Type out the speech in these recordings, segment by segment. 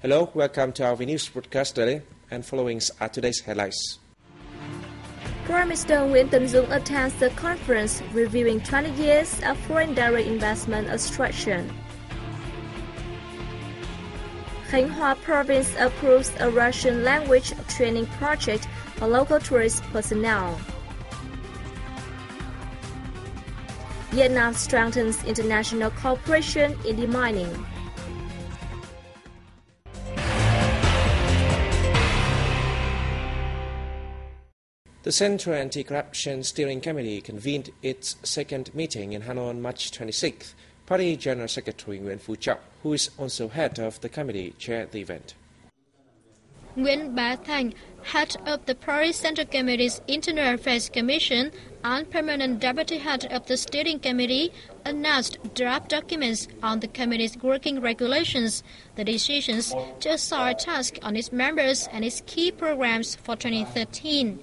Hello, welcome to our VNA broadcast daily, and following are today's headlines. Prime Minister Nguyễn Tấn Dũng attends the conference reviewing 20 years of foreign direct investment attraction. Khánh Hòa province approves a Russian language training project for local tourist personnel. Vietnam strengthens international cooperation in demining. The Central Anti-Corruption Steering Committee convened its second meeting in Hanoi on March 26th. Party General Secretary Nguyễn Phú Trọng, who is also head of the committee, chaired the event. Nguyễn Bá Thành, head of the Party Central Committee's Internal Affairs Commission and permanent deputy head of the steering committee, announced draft documents on the committee's working regulations, the decisions to assign tasks on its members and its key programs for 2013.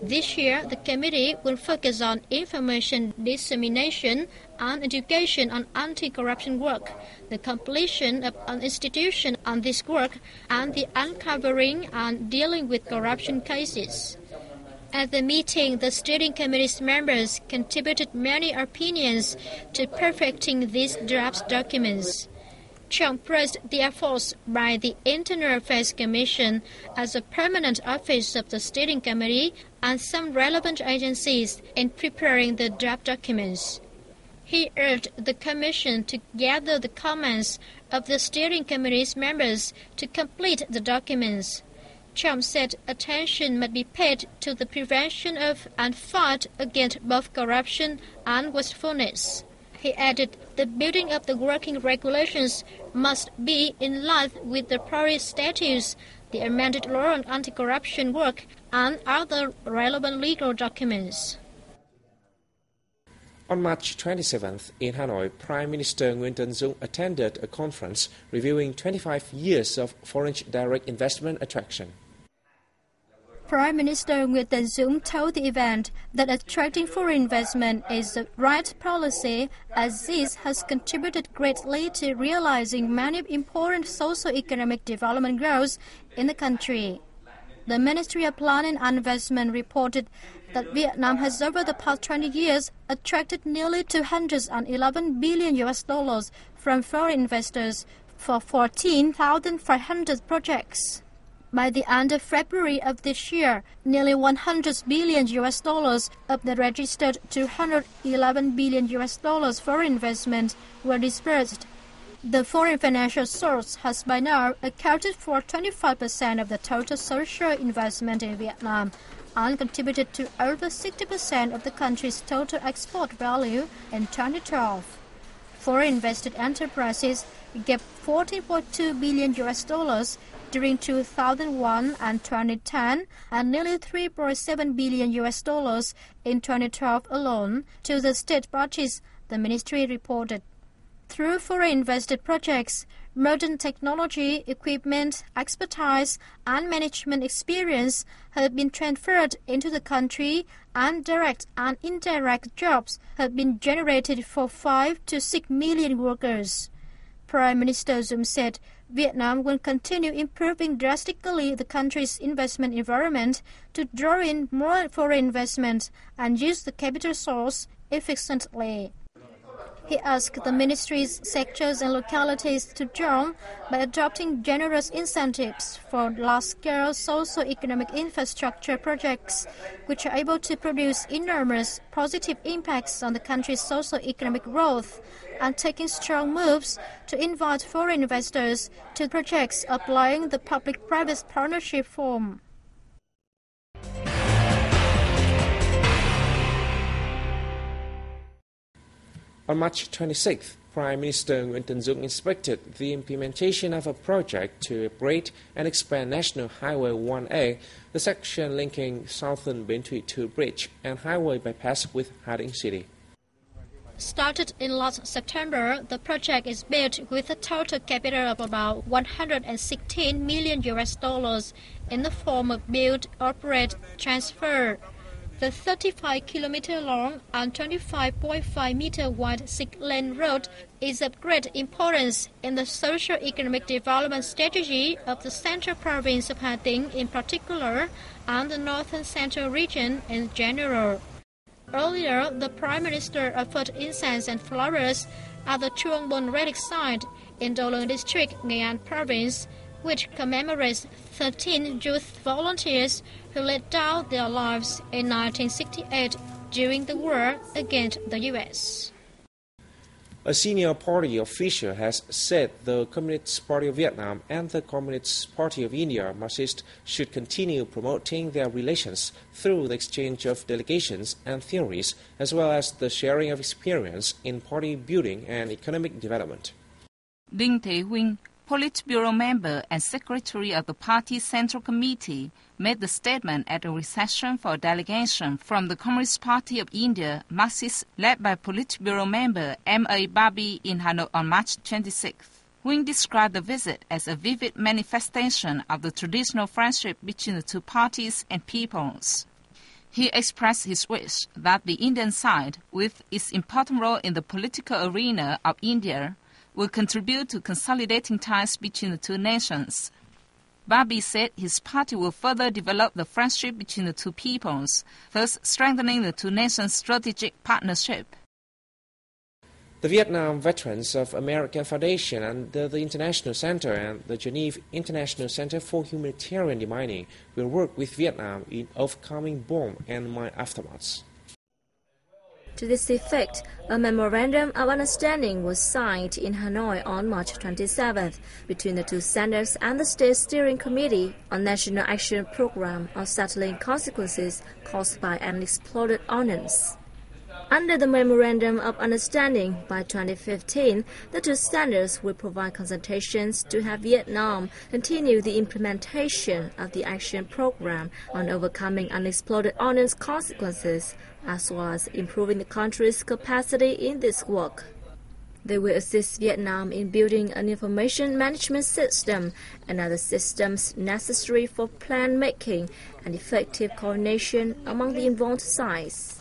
This year, the committee will focus on information dissemination and education on anti-corruption work, the completion of an institution on this work, and the uncovering and dealing with corruption cases. At the meeting, the steering committee's members contributed many opinions to perfecting these draft documents. Trọng praised the efforts by the Internal Affairs Commission as a permanent office of the steering committee and some relevant agencies in preparing the draft documents. He urged the Commission to gather the comments of the steering committee's members to complete the documents. Trọng said attention must be paid to the prevention of and fight against both corruption and wastefulness. He added the building of the working regulations must be in line with the Paris statutes, the amended law on anti-corruption work, and other relevant legal documents. On March 27th in Hanoi, Prime Minister Nguyễn Tấn Dũng attended a conference reviewing 25 years of foreign direct investment attraction. Prime Minister Nguyễn Tấn Dũng told the event that attracting foreign investment is the right policy, as this has contributed greatly to realizing many important socio-economic development goals in the country. The Ministry of Planning and Investment reported that Vietnam has over the past 20 years attracted nearly $211 billion from foreign investors for 14,500 projects. By the end of February of this year, nearly $100 billion of the registered $211 billion for investment were disbursed. The foreign financial source has by now accounted for 25% of the total social investment in Vietnam and contributed to over 60% of the country's total export value in 2012. Foreign invested enterprises gave $14.2 billion during 2001 and 2010, and nearly $3.7 billion in 2012 alone to the state budgets, the ministry reported. Through foreign invested projects, modern technology, equipment, expertise, and management experience have been transferred into the country, and direct and indirect jobs have been generated for 5 to 6 million workers. Prime Minister Dũng said Vietnam will continue improving drastically the country's investment environment to draw in more foreign investment and use the capital source efficiently. He asked the ministries, sectors and localities to join by adopting generous incentives for large-scale socio-economic infrastructure projects, which are able to produce enormous positive impacts on the country's socio-economic growth, and taking strong moves to invite foreign investors to projects applying the public-private partnership form. On March 26th, Prime Minister Nguyễn Tấn Dũng inspected the implementation of a project to upgrade and expand National Highway 1A, the section linking southern Bến Thủy 2 Bridge and highway bypass with Hà Tĩnh City. Started in last September, the project is built with a total capital of about $116 million in the form of build, operate, transfer. The 35-kilometer-long and 25.5-meter-wide 6-lane road is of great importance in the socio-economic development strategy of the Central Province of Hà Tĩnh in particular and the Northern Central region in general. Earlier, the Prime Minister offered incense and flowers at the Chuang Bon relic site in Dolong District, Nghệ An Province, which commemorates 13 youth volunteers who laid down their lives in 1968 during the war against the U.S. A senior party official has said the Communist Party of Vietnam and the Communist Party of India, Marxist, should continue promoting their relations through the exchange of delegations and theories, as well as the sharing of experience in party building and economic development. Đinh Thế Huynh, Politburo member and secretary of the party's Central Committee, made the statement at a reception for a delegation from the Communist Party of India, Marxist, led by Politburo member M.A. Barbie in Hanoi on March 26th. Huynh described the visit as a vivid manifestation of the traditional friendship between the two parties and peoples. He expressed his wish that the Indian side, with its important role in the political arena of India, will contribute to consolidating ties between the two nations. Barbie said his party will further develop the friendship between the two peoples, thus strengthening the two nations' strategic partnership. The Vietnam Veterans of America Foundation under the International Center and the Geneva International Center for Humanitarian Demining will work with Vietnam in overcoming bomb and mine aftermaths. To this effect, a memorandum of understanding was signed in Hanoi on March 27th between the two centers and the State Steering Committee on National Action Program on Settling Consequences Caused by Unexploded Ordnance. Under the Memorandum of Understanding, by 2015, the two centers will provide consultations to have Vietnam continue the implementation of the action program on overcoming unexploded ordnance consequences, as well as improving the country's capacity in this work. They will assist Vietnam in building an information management system and other systems necessary for plan making and effective coordination among the involved sides.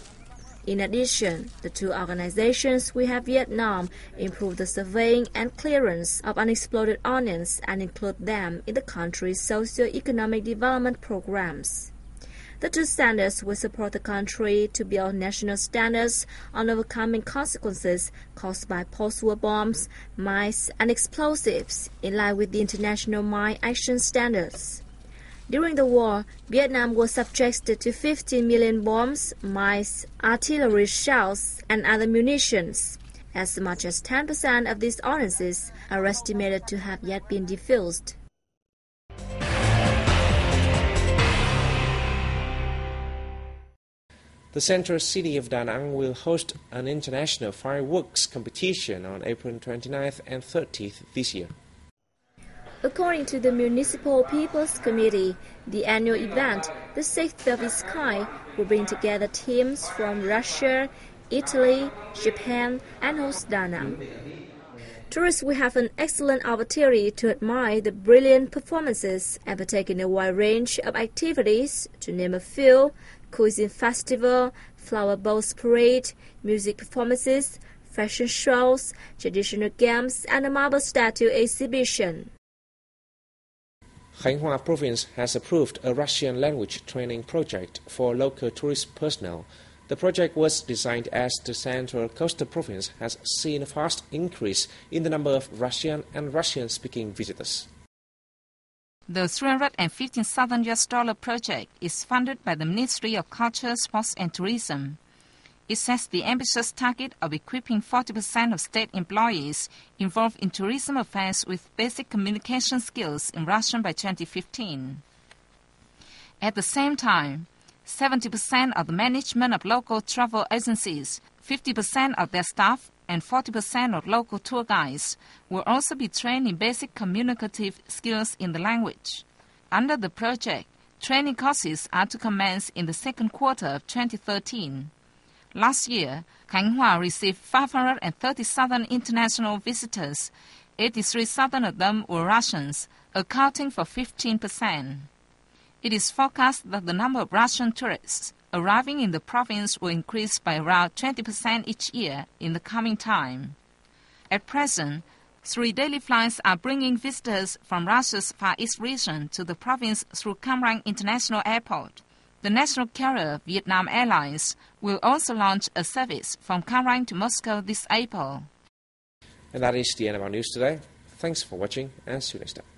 In addition, the two organizations will have Vietnam improve the surveying and clearance of unexploded ordnance and include them in the country's socio-economic development programs. The two centers will support the country to build national standards on overcoming consequences caused by post-war bombs, mines, and explosives in line with the international mine action standards. During the war, Vietnam was subjected to 15 million bombs, mines, artillery shells, and other munitions. As much as 10% of these ordnances are estimated to have yet been defused. The central city of Da Nang will host an international fireworks competition on April 29th and 30th this year. According to the Municipal People's Committee, the annual event, the sixth of its kind, will bring together teams from Russia, Italy, Japan, and host Da Nang. Tourists will have an excellent opportunity to admire the brilliant performances and partake in a wide range of activities, to name a few: cuisine festival, flower boats parade, music performances, fashion shows, traditional games, and a marble statue exhibition. Khánh Hòa Province has approved a Russian language training project for local tourist personnel. The project was designed as the Central Coastal Province has seen a fast increase in the number of Russian and Russian-speaking visitors. The $315,000 project is funded by the Ministry of Culture, Sports and Tourism. It sets the ambitious target of equipping 40% of state employees involved in tourism affairs with basic communication skills in Russian by 2015. At the same time, 70% of the management of local travel agencies, 50% of their staff, and 40% of local tour guides will also be trained in basic communicative skills in the language. Under the project, training courses are to commence in the second quarter of 2013. Last year, Khánh Hòa received 530,000 international visitors. 83,000 of them were Russians, accounting for 15%. It is forecast that the number of Russian tourists arriving in the province will increase by around 20% each year in the coming time. At present, 3 daily flights are bringing visitors from Russia's Far East region to the province through Cam Ranh International Airport. The national carrier Vietnam Airlines will also launch a service from Cam Ranh to Moscow this April. And that is the end of our news today. Thanks for watching and see you next time.